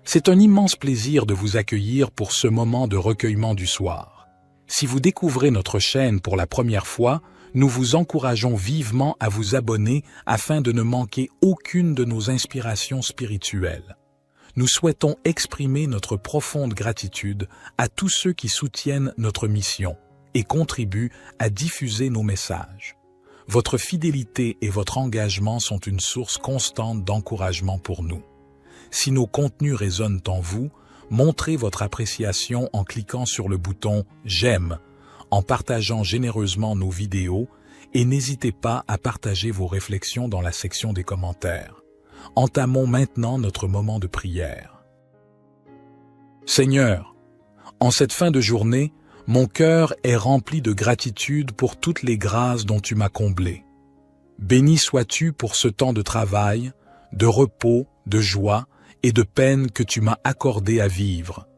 C'est un immense plaisir de vous accueillir pour ce moment de recueillement du soir. Si vous découvrez notre chaîne pour la première fois, nous vous encourageons vivement à vous abonner afin de ne manquer aucune de nos inspirations spirituelles. Nous souhaitons exprimer notre profonde gratitude à tous ceux qui soutiennent notre mission et contribuent à diffuser nos messages. Votre fidélité et votre engagement sont une source constante d'encouragement pour nous. Si nos contenus résonnent en vous, montrez votre appréciation en cliquant sur le bouton « J'aime », en partageant généreusement nos vidéos et n'hésitez pas à partager vos réflexions dans la section des commentaires. Entamons maintenant notre moment de prière. Seigneur, en cette fin de journée, mon cœur est rempli de gratitude pour toutes les grâces dont tu m'as comblé. Béni sois-tu pour ce temps de travail, de repos, de joie et de peine que tu m'as accordé à vivre.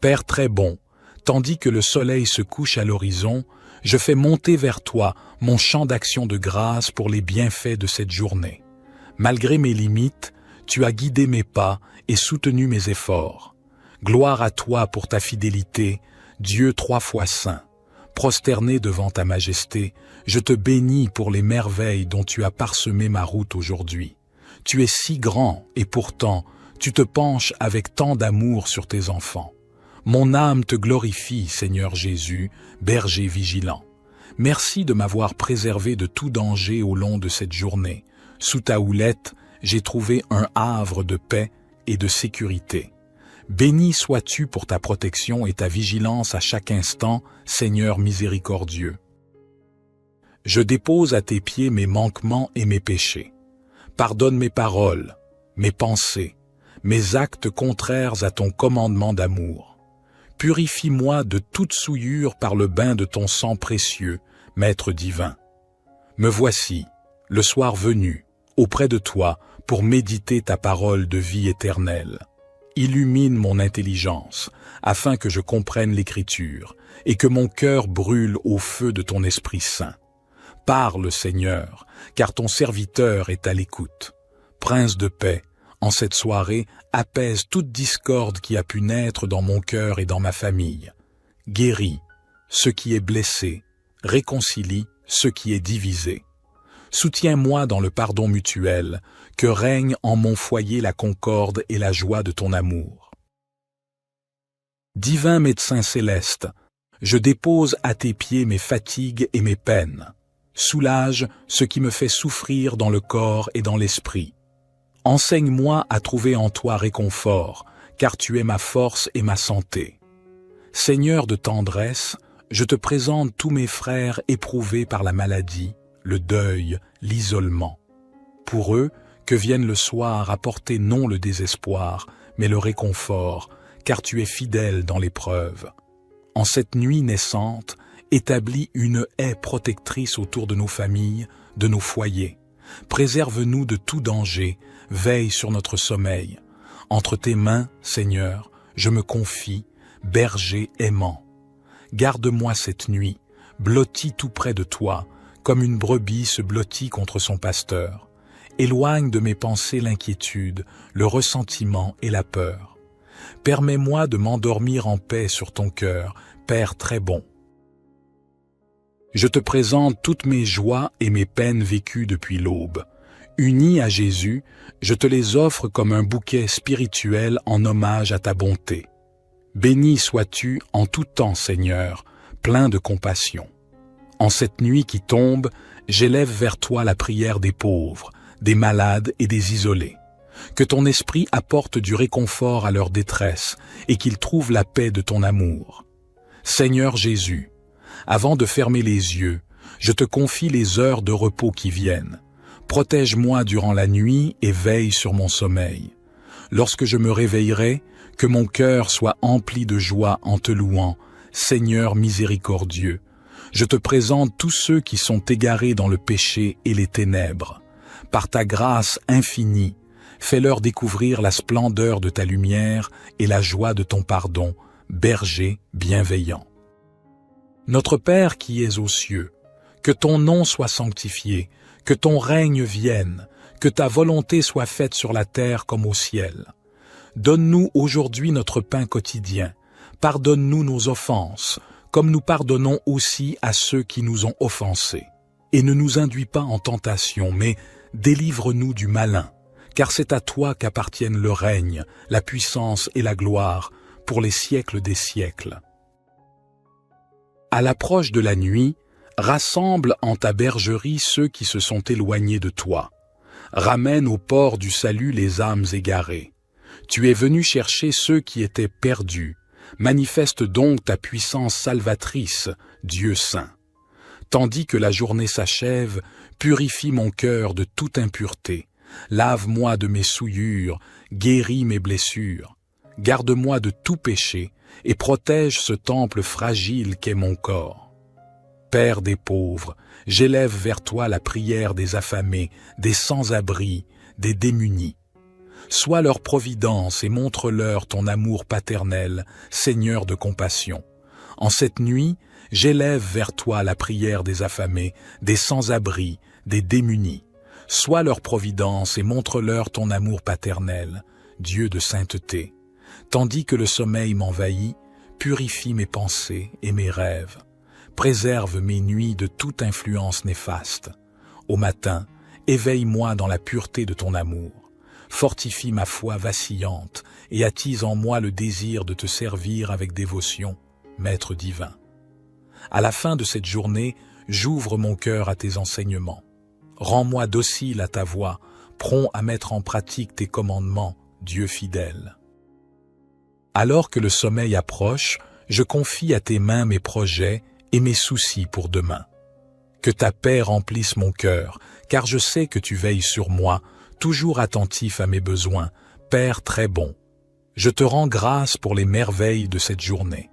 Père très bon, tandis que le soleil se couche à l'horizon, je fais monter vers toi mon chant d'action de grâce pour les bienfaits de cette journée. Malgré mes limites, tu as guidé mes pas et soutenu mes efforts. Gloire à toi pour ta fidélité, Dieu 3 fois saint. Prosterné devant ta majesté, je te bénis pour les merveilles dont tu as parsemé ma route aujourd'hui. Tu es si grand et pourtant, tu te penches avec tant d'amour sur tes enfants. Mon âme te glorifie, Seigneur Jésus, berger vigilant. Merci de m'avoir préservé de tout danger au long de cette journée. Sous ta houlette, j'ai trouvé un havre de paix et de sécurité. Béni sois-tu pour ta protection et ta vigilance à chaque instant, Seigneur miséricordieux. Je dépose à tes pieds mes manquements et mes péchés. Pardonne mes paroles, mes pensées, mes actes contraires à ton commandement d'amour. Purifie-moi de toute souillure par le bain de ton sang précieux, Maître divin. Me voici, le soir venu, auprès de toi pour méditer ta parole de vie éternelle. Illumine mon intelligence, afin que je comprenne l'Écriture, et que mon cœur brûle au feu de ton Esprit Saint. Parle, Seigneur, car ton serviteur est à l'écoute. Prince de paix, en cette soirée, apaise toute discorde qui a pu naître dans mon cœur et dans ma famille. Guéris ce qui est blessé, réconcilie ce qui est divisé. Soutiens-moi dans le pardon mutuel, que règne en mon foyer la concorde et la joie de ton amour. Divin médecin céleste, je dépose à tes pieds mes fatigues et mes peines. Soulage ce qui me fait souffrir dans le corps et dans l'esprit. Enseigne-moi à trouver en toi réconfort, car tu es ma force et ma santé. Seigneur de tendresse, je te présente tous mes frères éprouvés par la maladie, le deuil, l'isolement. Pour eux, que vienne le soir apporter non le désespoir, mais le réconfort, car tu es fidèle dans l'épreuve. En cette nuit naissante, établis une haie protectrice autour de nos familles, de nos foyers. Préserve-nous de tout danger, veille sur notre sommeil. Entre tes mains, Seigneur, je me confie, berger aimant. Garde-moi cette nuit, blotti tout près de toi, comme une brebis se blottit contre son pasteur. Éloigne de mes pensées l'inquiétude, le ressentiment et la peur. Permets-moi de m'endormir en paix sur ton cœur, Père très bon. Je te présente toutes mes joies et mes peines vécues depuis l'aube. Unis à Jésus, je te les offre comme un bouquet spirituel en hommage à ta bonté. Béni sois-tu en tout temps, Seigneur, plein de compassion. En cette nuit qui tombe, j'élève vers toi la prière des pauvres, des malades et des isolés. Que ton esprit apporte du réconfort à leur détresse et qu'ils trouvent la paix de ton amour. Seigneur Jésus, avant de fermer les yeux, je te confie les heures de repos qui viennent. Protège-moi durant la nuit et veille sur mon sommeil. Lorsque je me réveillerai, que mon cœur soit empli de joie en te louant, Seigneur miséricordieux. Je te présente tous ceux qui sont égarés dans le péché et les ténèbres. Par ta grâce infinie, fais-leur découvrir la splendeur de ta lumière et la joie de ton pardon, berger bienveillant. Notre Père qui es aux cieux, que ton nom soit sanctifié, que ton règne vienne, que ta volonté soit faite sur la terre comme au ciel. Donne-nous aujourd'hui notre pain quotidien. Pardonne-nous nos offenses, comme nous pardonnons aussi à ceux qui nous ont offensés. Et ne nous induis pas en tentation, mais délivre-nous du malin, car c'est à toi qu'appartiennent le règne, la puissance et la gloire, pour les siècles des siècles. À l'approche de la nuit, rassemble en ta bergerie ceux qui se sont éloignés de toi. Ramène au port du salut les âmes égarées. Tu es venu chercher ceux qui étaient perdus. Manifeste donc ta puissance salvatrice, Dieu saint. Tandis que la journée s'achève, purifie mon cœur de toute impureté. Lave-moi de mes souillures, guéris mes blessures. Garde-moi de tout péché et protège ce temple fragile qu'est mon corps. Père des pauvres, j'élève vers toi la prière des affamés, des sans-abri, des démunis. Sois leur providence et montre-leur ton amour paternel, Seigneur de compassion. En cette nuit, j'élève vers toi la prière des affamés, des sans-abri, des démunis. Sois leur providence et montre-leur ton amour paternel, Dieu de sainteté. Tandis que le sommeil m'envahit, purifie mes pensées et mes rêves. Préserve mes nuits de toute influence néfaste. Au matin, éveille-moi dans la pureté de ton amour. Fortifie ma foi vacillante et attise en moi le désir de te servir avec dévotion, Maître divin. À la fin de cette journée, j'ouvre mon cœur à tes enseignements. Rends-moi docile à ta voix, prompt à mettre en pratique tes commandements, Dieu fidèle. Alors que le sommeil approche, je confie à tes mains mes projets et mes soucis pour demain. Que ta paix remplisse mon cœur, car je sais que tu veilles sur moi, toujours attentif à mes besoins, Père très bon. Je te rends grâce pour les merveilles de cette journée.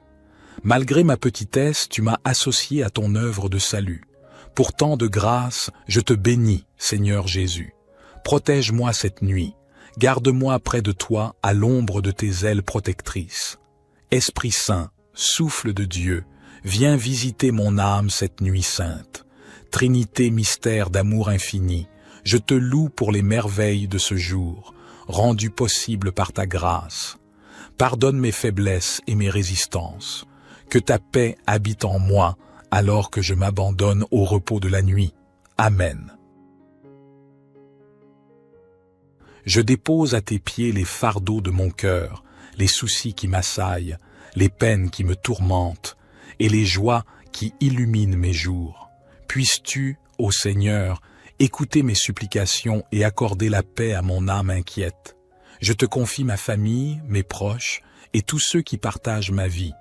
Malgré ma petitesse, tu m'as associé à ton œuvre de salut. Pour tant de grâce, je te bénis, Seigneur Jésus. Protège-moi cette nuit. Garde-moi près de toi à l'ombre de tes ailes protectrices. Esprit Saint, souffle de Dieu, viens visiter mon âme cette nuit sainte. Trinité mystère d'amour infini, je te loue pour les merveilles de ce jour, rendues possibles par ta grâce. Pardonne mes faiblesses et mes résistances. Que ta paix habite en moi alors que je m'abandonne au repos de la nuit. Amen. Je dépose à tes pieds les fardeaux de mon cœur, les soucis qui m'assaillent, les peines qui me tourmentent et les joies qui illuminent mes jours. Puisses-tu, ô Seigneur, écouter mes supplications et accorder la paix à mon âme inquiète. Je te confie ma famille, mes proches et tous ceux qui partagent ma vie.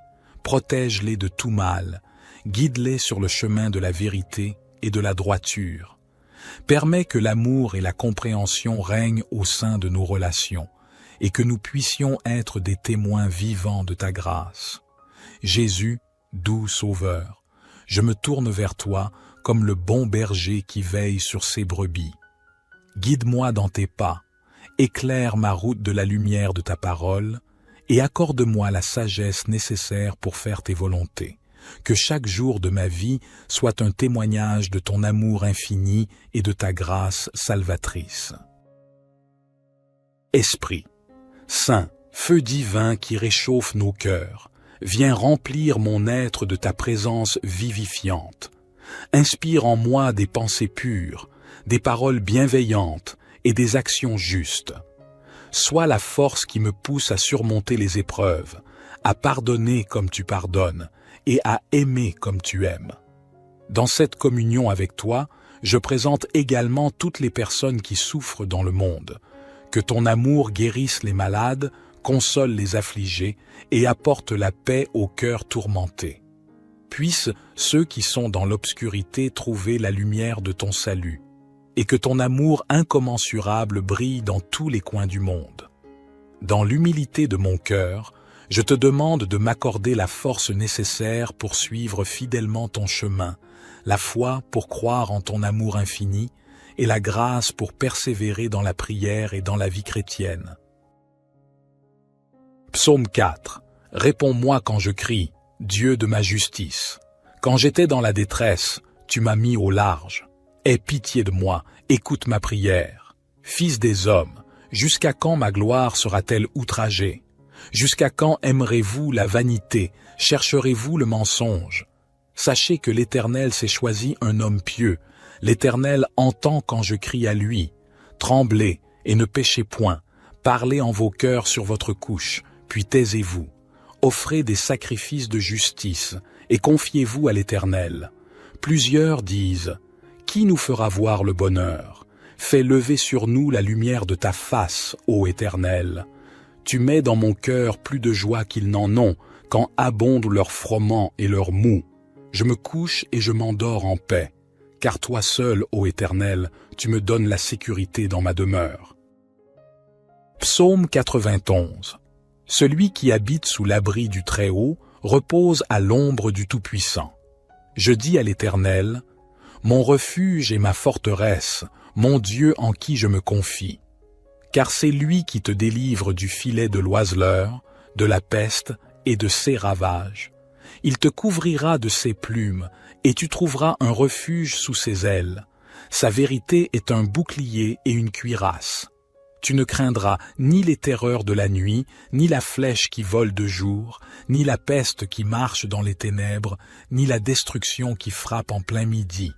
Protège-les de tout mal, guide-les sur le chemin de la vérité et de la droiture. Permets que l'amour et la compréhension règnent au sein de nos relations et que nous puissions être des témoins vivants de ta grâce. Jésus, doux Sauveur, je me tourne vers toi comme le bon berger qui veille sur ses brebis. Guide-moi dans tes pas, éclaire ma route de la lumière de ta parole et accorde-moi la sagesse nécessaire pour faire tes volontés. Que chaque jour de ma vie soit un témoignage de ton amour infini et de ta grâce salvatrice. Esprit, Saint, feu divin qui réchauffe nos cœurs, viens remplir mon être de ta présence vivifiante. Inspire en moi des pensées pures, des paroles bienveillantes et des actions justes. Sois la force qui me pousse à surmonter les épreuves, à pardonner comme tu pardonnes et à aimer comme tu aimes. Dans cette communion avec toi, je présente également toutes les personnes qui souffrent dans le monde. Que ton amour guérisse les malades, console les affligés et apporte la paix aux cœurs tourmentés. Puissent ceux qui sont dans l'obscurité trouver la lumière de ton salut, et que ton amour incommensurable brille dans tous les coins du monde. Dans l'humilité de mon cœur, je te demande de m'accorder la force nécessaire pour suivre fidèlement ton chemin, la foi pour croire en ton amour infini et la grâce pour persévérer dans la prière et dans la vie chrétienne. Psaume 4. Réponds-moi quand je crie, Dieu de ma justice. Quand j'étais dans la détresse, tu m'as mis au large. Aie pitié de moi, écoute ma prière. Fils des hommes, Jusqu'à quand ma gloire sera-t-elle outragée? Jusqu'à quand aimerez-vous la vanité, chercherez-vous le mensonge? Sachez que l'Éternel s'est choisi un homme pieux. L'Éternel entend quand je crie à lui. Tremblez et ne péchez point. Parlez en vos cœurs sur votre couche, puis taisez-vous. Offrez des sacrifices de justice et confiez-vous à l'Éternel. Plusieurs disent, « Qui nous fera voir le bonheur? Fais lever sur nous la lumière de ta face, ô Éternel. Tu mets dans mon cœur plus de joie qu'ils n'en ont, quand abondent leurs froment et leurs mou. Je me couche et je m'endors en paix, car toi seul, ô Éternel, tu me donnes la sécurité dans ma demeure. » Psaume 91. Celui qui habite sous l'abri du Très-Haut repose à l'ombre du Tout-Puissant. Je dis à l'Éternel, « Mon refuge et ma forteresse, mon Dieu en qui je me confie. » Car c'est lui qui te délivre du filet de l'oiseleur, de la peste et de ses ravages. Il te couvrira de ses plumes, et tu trouveras un refuge sous ses ailes. Sa vérité est un bouclier et une cuirasse. Tu ne craindras ni les terreurs de la nuit, ni la flèche qui vole de jour, ni la peste qui marche dans les ténèbres, ni la destruction qui frappe en plein midi.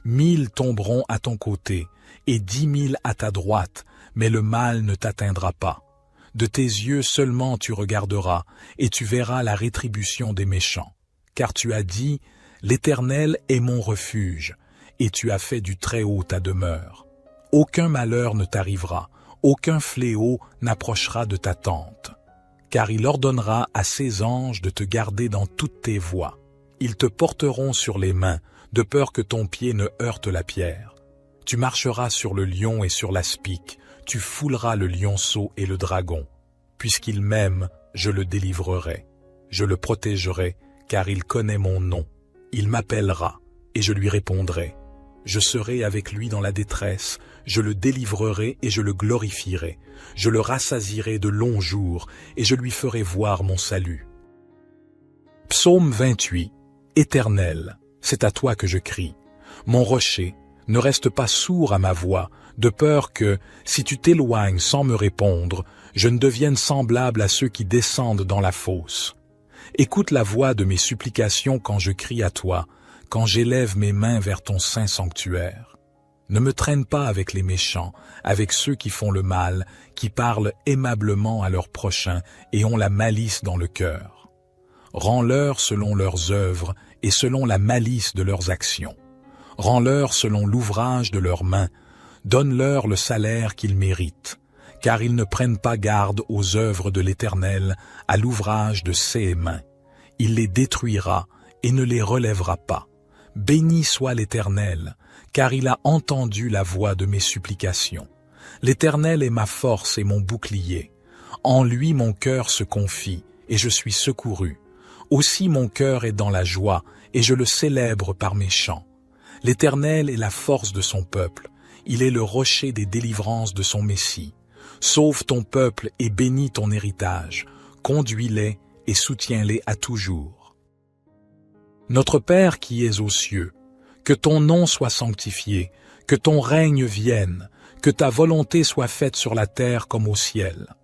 1000 tomberont à ton côté, et 10 000 à ta droite, mais le mal ne t'atteindra pas. De tes yeux seulement tu regarderas, et tu verras la rétribution des méchants. Car tu as dit, « L'Éternel est mon refuge », et tu as fait du Très-Haut ta demeure. Aucun malheur ne t'arrivera, aucun fléau n'approchera de ta tente. Car il ordonnera à ses anges de te garder dans toutes tes voies. Ils te porteront sur les mains, de peur que ton pied ne heurte la pierre. Tu marcheras sur le lion et sur l'aspic, tu fouleras le lionceau et le dragon. Puisqu'il m'aime, je le délivrerai. Je le protégerai, car il connaît mon nom. Il m'appellera, et je lui répondrai. Je serai avec lui dans la détresse, je le délivrerai et je le glorifierai. Je le rassasierai de longs jours, et je lui ferai voir mon salut. Psaume 28. Éternel, c'est à toi que je crie. Mon rocher, ne reste pas sourd à ma voix, de peur que, si tu t'éloignes sans me répondre, je ne devienne semblable à ceux qui descendent dans la fosse. Écoute la voix de mes supplications quand je crie à toi, quand j'élève mes mains vers ton saint sanctuaire. Ne me traîne pas avec les méchants, avec ceux qui font le mal, qui parlent aimablement à leurs prochains et ont la malice dans le cœur. Rends-leur selon leurs œuvres et selon la malice de leurs actions. Rends-leur selon l'ouvrage de leurs mains, donne-leur le salaire qu'ils méritent, car ils ne prennent pas garde aux œuvres de l'Éternel, à l'ouvrage de ses mains. Il les détruira et ne les relèvera pas. Béni soit l'Éternel, car il a entendu la voix de mes supplications. L'Éternel est ma force et mon bouclier. En lui mon cœur se confie, et je suis secouru. Aussi mon cœur est dans la joie, et je le célèbre par mes chants. L'Éternel est la force de son peuple. Il est le rocher des délivrances de son Messie. Sauve ton peuple et bénis ton héritage. Conduis-les et soutiens-les à toujours. Notre Père qui es aux cieux, que ton nom soit sanctifié, que ton règne vienne, que ta volonté soit faite sur la terre comme au ciel.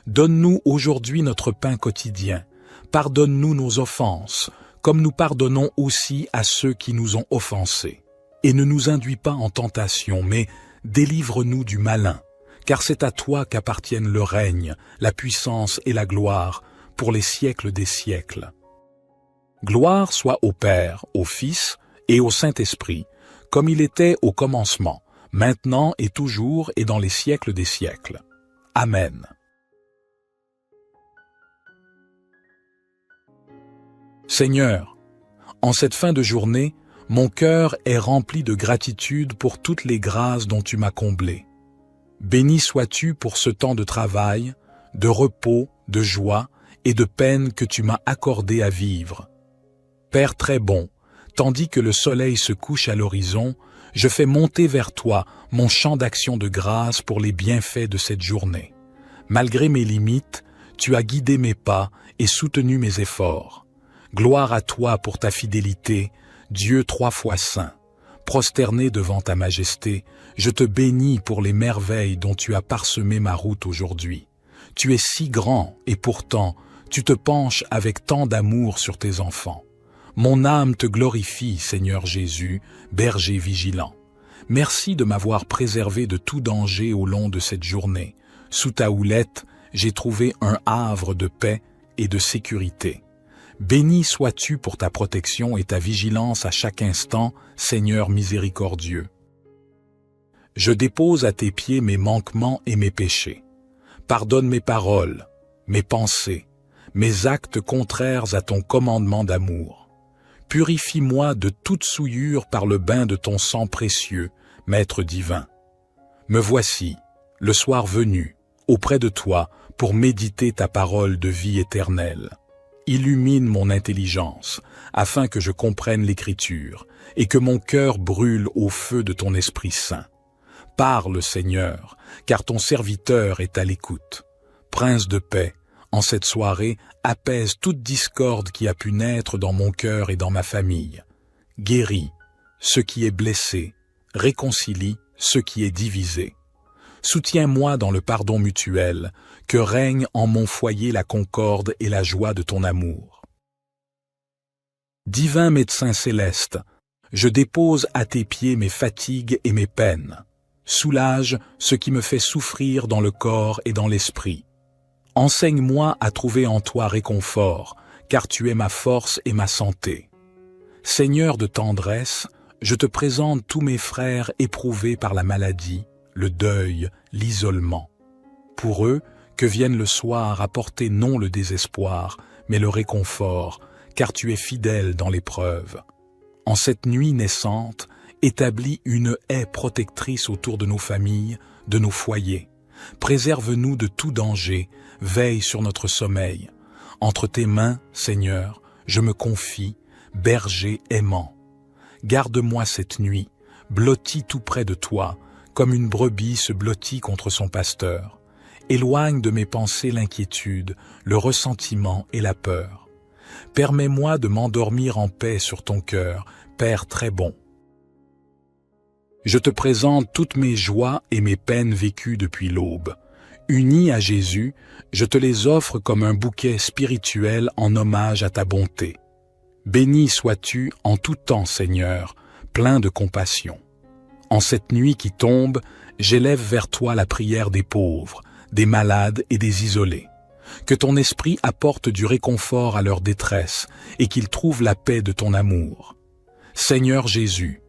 Donne-nous aujourd'hui notre pain quotidien. Pardonne-nous nos offenses, comme nous pardonnons aussi à ceux qui nous ont offensés. Et ne nous induis pas en tentation, mais délivre-nous du malin, car c'est à toi qu'appartiennent le règne, la puissance et la gloire, pour les siècles des siècles. Gloire soit au Père, au Fils et au Saint-Esprit, comme il était au commencement, maintenant et toujours et dans les siècles des siècles. Amen. Seigneur, en cette fin de journée, mon cœur est rempli de gratitude pour toutes les grâces dont tu m'as comblé. Béni sois-tu pour ce temps de travail, de repos, de joie et de peine que tu m'as accordé à vivre. Père très bon, tandis que le soleil se couche à l'horizon, je fais monter vers toi mon chant d'action de grâce pour les bienfaits de cette journée. Malgré mes limites, tu as guidé mes pas et soutenu mes efforts. Gloire à toi pour ta fidélité, Dieu 3 fois saint. Prosterné devant ta majesté, je te bénis pour les merveilles dont tu as parsemé ma route aujourd'hui. Tu es si grand et pourtant, tu te penches avec tant d'amour sur tes enfants. Mon âme te glorifie, Seigneur Jésus, berger vigilant. Merci de m'avoir préservé de tout danger au long de cette journée. Sous ta houlette, j'ai trouvé un havre de paix et de sécurité. Béni sois-tu pour ta protection et ta vigilance à chaque instant, Seigneur miséricordieux. Je dépose à tes pieds mes manquements et mes péchés. Pardonne mes paroles, mes pensées, mes actes contraires à ton commandement d'amour. Purifie-moi de toute souillure par le bain de ton sang précieux, Maître divin. Me voici, le soir venu, auprès de toi, pour méditer ta parole de vie éternelle. Illumine mon intelligence, afin que je comprenne l'Écriture, et que mon cœur brûle au feu de ton Esprit Saint. Parle, Seigneur, car ton serviteur est à l'écoute. Prince de paix, en cette soirée, apaise toute discorde qui a pu naître dans mon cœur et dans ma famille. Guéris ce qui est blessé, réconcilie ce qui est divisé. Soutiens-moi dans le pardon mutuel, que règne en mon foyer la concorde et la joie de ton amour. Divin médecin céleste, je dépose à tes pieds mes fatigues et mes peines. Soulage ce qui me fait souffrir dans le corps et dans l'esprit. Enseigne-moi à trouver en toi réconfort, car tu es ma force et ma santé. Seigneur de tendresse, je te présente tous mes frères éprouvés par la maladie, le deuil, l'isolement. Pour eux, que vienne le soir apporter non le désespoir, mais le réconfort, car tu es fidèle dans l'épreuve. En cette nuit naissante, établis une haie protectrice autour de nos familles, de nos foyers. Préserve-nous de tout danger, veille sur notre sommeil. Entre tes mains, Seigneur, je me confie, berger aimant. Garde-moi cette nuit, blottis tout près de toi, comme une brebis se blottit contre son pasteur. Éloigne de mes pensées l'inquiétude, le ressentiment et la peur. Permets-moi de m'endormir en paix sur ton cœur, Père très bon. Je te présente toutes mes joies et mes peines vécues depuis l'aube. Unis à Jésus, je te les offre comme un bouquet spirituel en hommage à ta bonté. Béni sois-tu en tout temps, Seigneur, plein de compassion. En cette nuit qui tombe, j'élève vers toi la prière des pauvres, des malades et des isolés. Que ton esprit apporte du réconfort à leur détresse et qu'ils trouvent la paix de ton amour. Seigneur Jésus,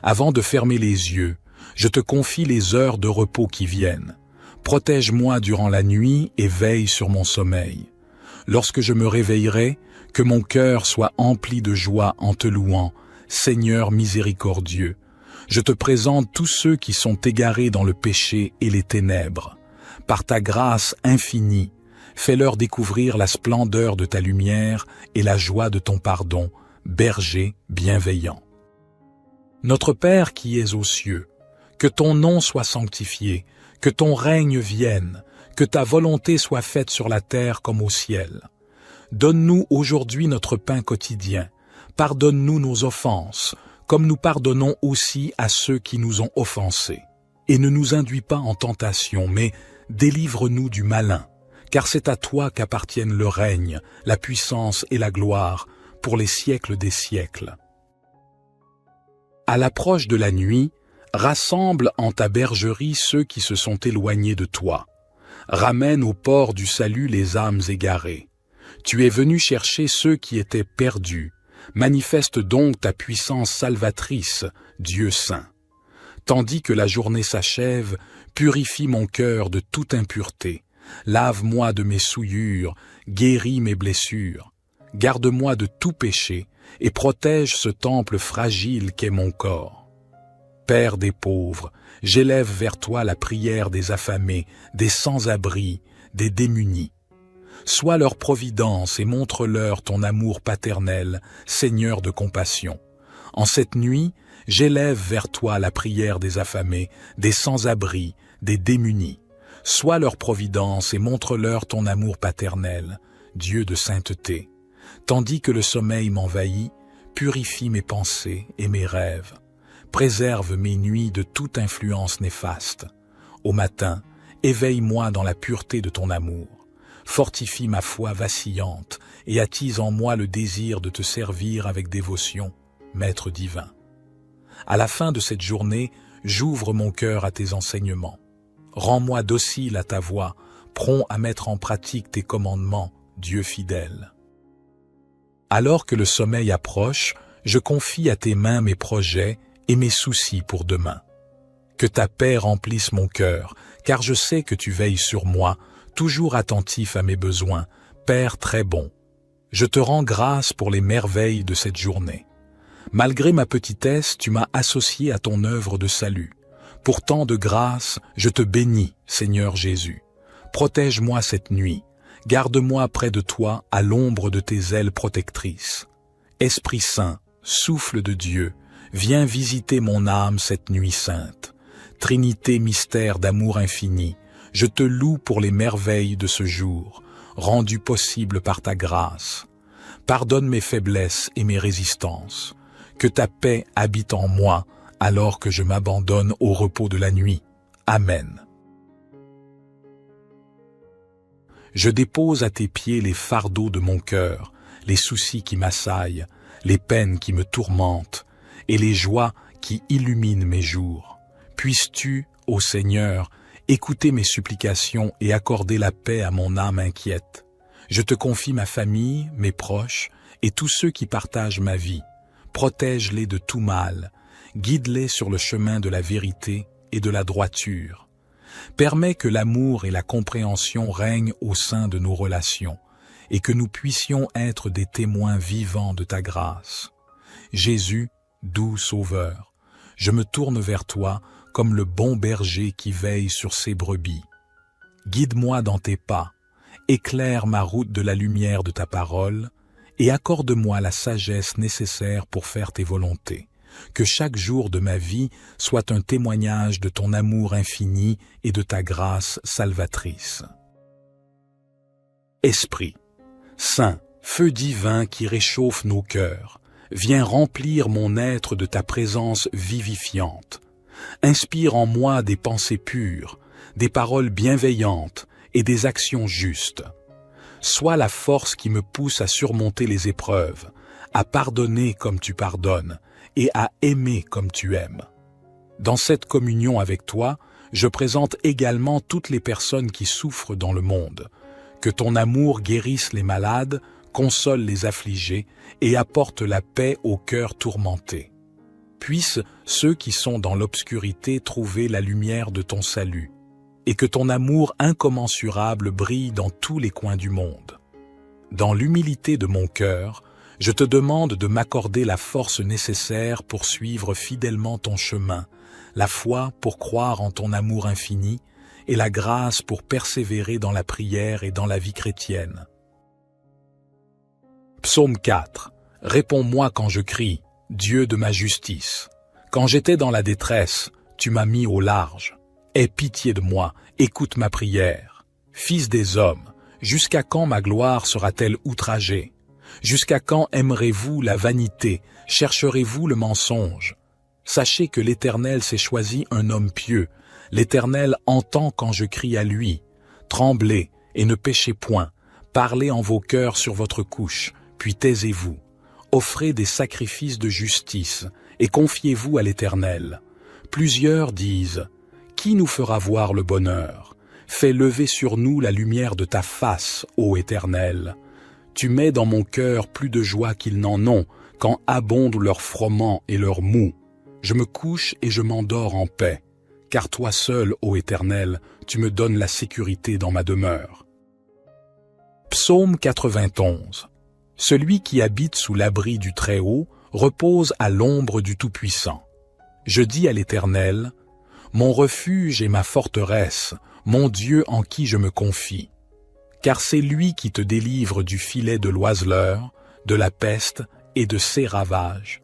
avant de fermer les yeux, je te confie les heures de repos qui viennent. Protège-moi durant la nuit et veille sur mon sommeil. Lorsque je me réveillerai, que mon cœur soit empli de joie en te louant, Seigneur miséricordieux. Je te présente tous ceux qui sont égarés dans le péché et les ténèbres. Par ta grâce infinie, fais-leur découvrir la splendeur de ta lumière et la joie de ton pardon, berger bienveillant. Notre Père qui es aux cieux, que ton nom soit sanctifié, que ton règne vienne, que ta volonté soit faite sur la terre comme au ciel. Donne-nous aujourd'hui notre pain quotidien. Pardonne-nous nos offenses, comme nous pardonnons aussi à ceux qui nous ont offensés. Et ne nous induis pas en tentation, mais délivre-nous du malin, car c'est à toi qu'appartiennent le règne, la puissance et la gloire, pour les siècles des siècles. À l'approche de la nuit, rassemble en ta bergerie ceux qui se sont éloignés de toi. Ramène au port du salut les âmes égarées. Tu es venu chercher ceux qui étaient perdus. Manifeste donc ta puissance salvatrice, Dieu saint. Tandis que la journée s'achève, purifie mon cœur de toute impureté. Lave-moi de mes souillures, guéris mes blessures. Garde-moi de tout péché et protège ce temple fragile qu'est mon corps. Père des pauvres, j'élève vers toi la prière des affamés, des sans-abri, des démunis. Sois leur providence et montre-leur ton amour paternel, Seigneur de compassion. En cette nuit, j'élève vers toi la prière des affamés, des sans-abri, des démunis. Sois leur providence et montre-leur ton amour paternel, Dieu de sainteté. Tandis que le sommeil m'envahit, purifie mes pensées et mes rêves. Préserve mes nuits de toute influence néfaste. Au matin, éveille-moi dans la pureté de ton amour. Fortifie ma foi vacillante et attise en moi le désir de te servir avec dévotion, Maître divin. À la fin de cette journée, j'ouvre mon cœur à tes enseignements. Rends-moi docile à ta voix, prompt à mettre en pratique tes commandements, Dieu fidèle. Alors que le sommeil approche, je confie à tes mains mes projets et mes soucis pour demain. Que ta paix remplisse mon cœur, car je sais que tu veilles sur moi, toujours attentif à mes besoins, Père très bon. Je te rends grâce pour les merveilles de cette journée. Malgré ma petitesse, tu m'as associé à ton œuvre de salut. Pour tant de grâce, je te bénis, Seigneur Jésus. Protège-moi cette nuit. Garde-moi près de toi à l'ombre de tes ailes protectrices. Esprit Saint, souffle de Dieu, viens visiter mon âme cette nuit sainte. Trinité mystère d'amour infini, je te loue pour les merveilles de ce jour, rendues possibles par ta grâce. Pardonne mes faiblesses et mes résistances. Que ta paix habite en moi alors que je m'abandonne au repos de la nuit. Amen. Je dépose à tes pieds les fardeaux de mon cœur, les soucis qui m'assaillent, les peines qui me tourmentent et les joies qui illuminent mes jours. Puisses-tu, ô Seigneur, écouter mes supplications et accorder la paix à mon âme inquiète. Je te confie ma famille, mes proches et tous ceux qui partagent ma vie. Protège-les de tout mal, guide-les sur le chemin de la vérité et de la droiture. Permets que l'amour et la compréhension règnent au sein de nos relations et que nous puissions être des témoins vivants de ta grâce. Jésus, doux Sauveur, je me tourne vers toi comme le bon berger qui veille sur ses brebis. Guide-moi dans tes pas, éclaire ma route de la lumière de ta parole et accorde-moi la sagesse nécessaire pour faire tes volontés. Que chaque jour de ma vie soit un témoignage de ton amour infini et de ta grâce salvatrice. Esprit, Saint, feu divin qui réchauffe nos cœurs, viens remplir mon être de ta présence vivifiante. Inspire en moi des pensées pures, des paroles bienveillantes et des actions justes. Sois la force qui me pousse à surmonter les épreuves, à pardonner comme tu pardonnes et à aimer comme tu aimes. Dans cette communion avec toi, je présente également toutes les personnes qui souffrent dans le monde. Que ton amour guérisse les malades, console les affligés et apporte la paix aux cœurs tourmentés. Puissent ceux qui sont dans l'obscurité trouver la lumière de ton salut, et que ton amour incommensurable brille dans tous les coins du monde. Dans l'humilité de mon cœur, je te demande de m'accorder la force nécessaire pour suivre fidèlement ton chemin, la foi pour croire en ton amour infini et la grâce pour persévérer dans la prière et dans la vie chrétienne. Psaume 4. Réponds-moi quand je crie, Dieu de ma justice. Quand j'étais dans la détresse, tu m'as mis au large. Aie pitié de moi, écoute ma prière. Fils des hommes, jusqu'à quand ma gloire sera-t-elle outragée? Jusqu'à quand aimerez-vous la vanité, chercherez-vous le mensonge? Sachez que l'Éternel s'est choisi un homme pieux. L'Éternel entend quand je crie à lui. Tremblez et ne péchez point. Parlez en vos cœurs sur votre couche, puis taisez-vous. Offrez des sacrifices de justice et confiez-vous à l'Éternel. Plusieurs disent, qui nous fera voir le bonheur? Fais lever sur nous la lumière de ta face, ô Éternel. Tu mets dans mon cœur plus de joie qu'ils n'en ont, quand abondent leurs froment et leurs mou. Je me couche et je m'endors en paix, car toi seul, ô Éternel, tu me donnes la sécurité dans ma demeure. Psaume 91. Celui qui habite sous l'abri du Très-Haut repose à l'ombre du Tout-Puissant. Je dis à l'Éternel, mon refuge et ma forteresse, mon Dieu en qui je me confie. Car c'est lui qui te délivre du filet de l'oiseleur, de la peste et de ses ravages.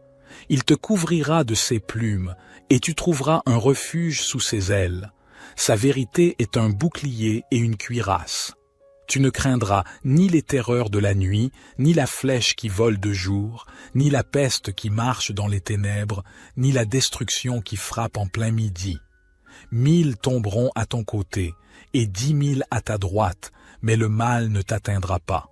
Il te couvrira de ses plumes, et tu trouveras un refuge sous ses ailes. Sa vérité est un bouclier et une cuirasse. Tu ne craindras ni les terreurs de la nuit, ni la flèche qui vole de jour, ni la peste qui marche dans les ténèbres, ni la destruction qui frappe en plein midi. 1000 tomberont à ton côté, et 10 000 à ta droite, mais le mal ne t'atteindra pas.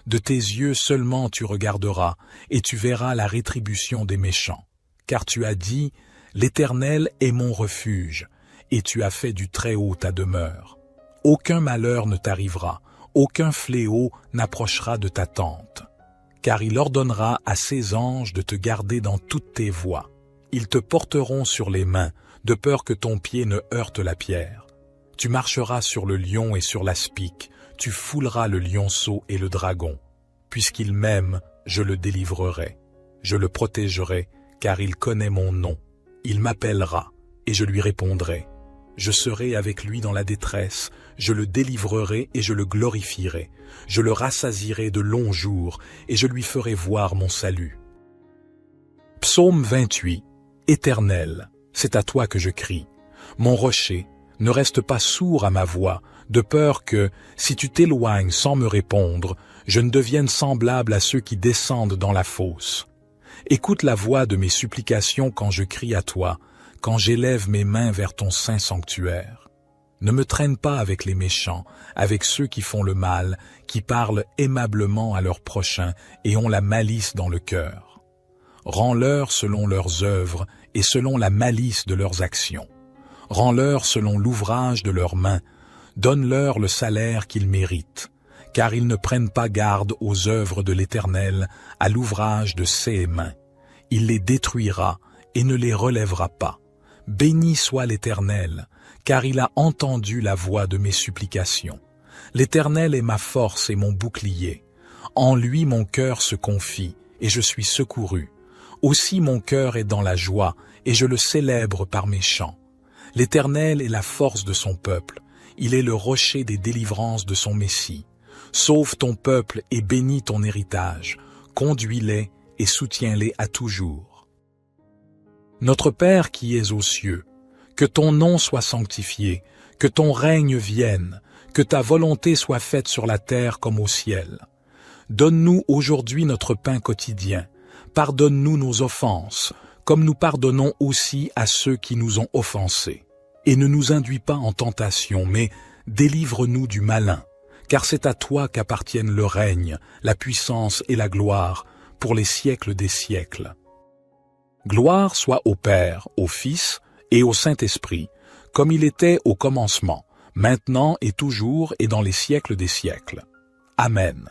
De tes yeux seulement tu regarderas, et tu verras la rétribution des méchants. Car tu as dit, l'Éternel est mon refuge, et tu as fait du Très-Haut ta demeure. Aucun malheur ne t'arrivera, aucun fléau n'approchera de ta tente. Car il ordonnera à ses anges de te garder dans toutes tes voies. Ils te porteront sur les mains, de peur que ton pied ne heurte la pierre. Tu marcheras sur le lion et sur l'aspic, tu fouleras le lionceau et le dragon. Puisqu'il m'aime, je le délivrerai. Je le protégerai, car il connaît mon nom. Il m'appellera, et je lui répondrai. Je serai avec lui dans la détresse, je le délivrerai et je le glorifierai. Je le rassasierai de longs jours, et je lui ferai voir mon salut. Psaume 28. Éternel, c'est à toi que je crie. Mon rocher, ne reste pas sourd à ma voix, de peur que, si tu t'éloignes sans me répondre, je ne devienne semblable à ceux qui descendent dans la fosse. Écoute la voix de mes supplications quand je crie à toi, quand j'élève mes mains vers ton saint sanctuaire. Ne me traîne pas avec les méchants, avec ceux qui font le mal, qui parlent aimablement à leurs prochains et ont la malice dans le cœur. Rends-leur selon leurs œuvres et selon la malice de leurs actions. Rends-leur selon l'ouvrage de leurs mains, donne-leur le salaire qu'ils méritent, car ils ne prennent pas garde aux œuvres de l'Éternel, à l'ouvrage de ses mains. Il les détruira et ne les relèvera pas. Béni soit l'Éternel, car il a entendu la voix de mes supplications. L'Éternel est ma force et mon bouclier. En lui mon cœur se confie, et je suis secouru. Aussi mon cœur est dans la joie, et je le célèbre par mes chants. L'Éternel est la force de son peuple. Il est le rocher des délivrances de son Messie. Sauve ton peuple et bénis ton héritage. Conduis-les et soutiens-les à toujours. Notre Père qui es aux cieux, que ton nom soit sanctifié, que ton règne vienne, que ta volonté soit faite sur la terre comme au ciel. Donne-nous aujourd'hui notre pain quotidien. Pardonne-nous nos offenses, comme nous pardonnons aussi à ceux qui nous ont offensés. Et ne nous induis pas en tentation, mais délivre-nous du malin, car c'est à toi qu'appartiennent le règne, la puissance et la gloire, pour les siècles des siècles. Gloire soit au Père, au Fils et au Saint-Esprit, comme il était au commencement, maintenant et toujours et dans les siècles des siècles. Amen.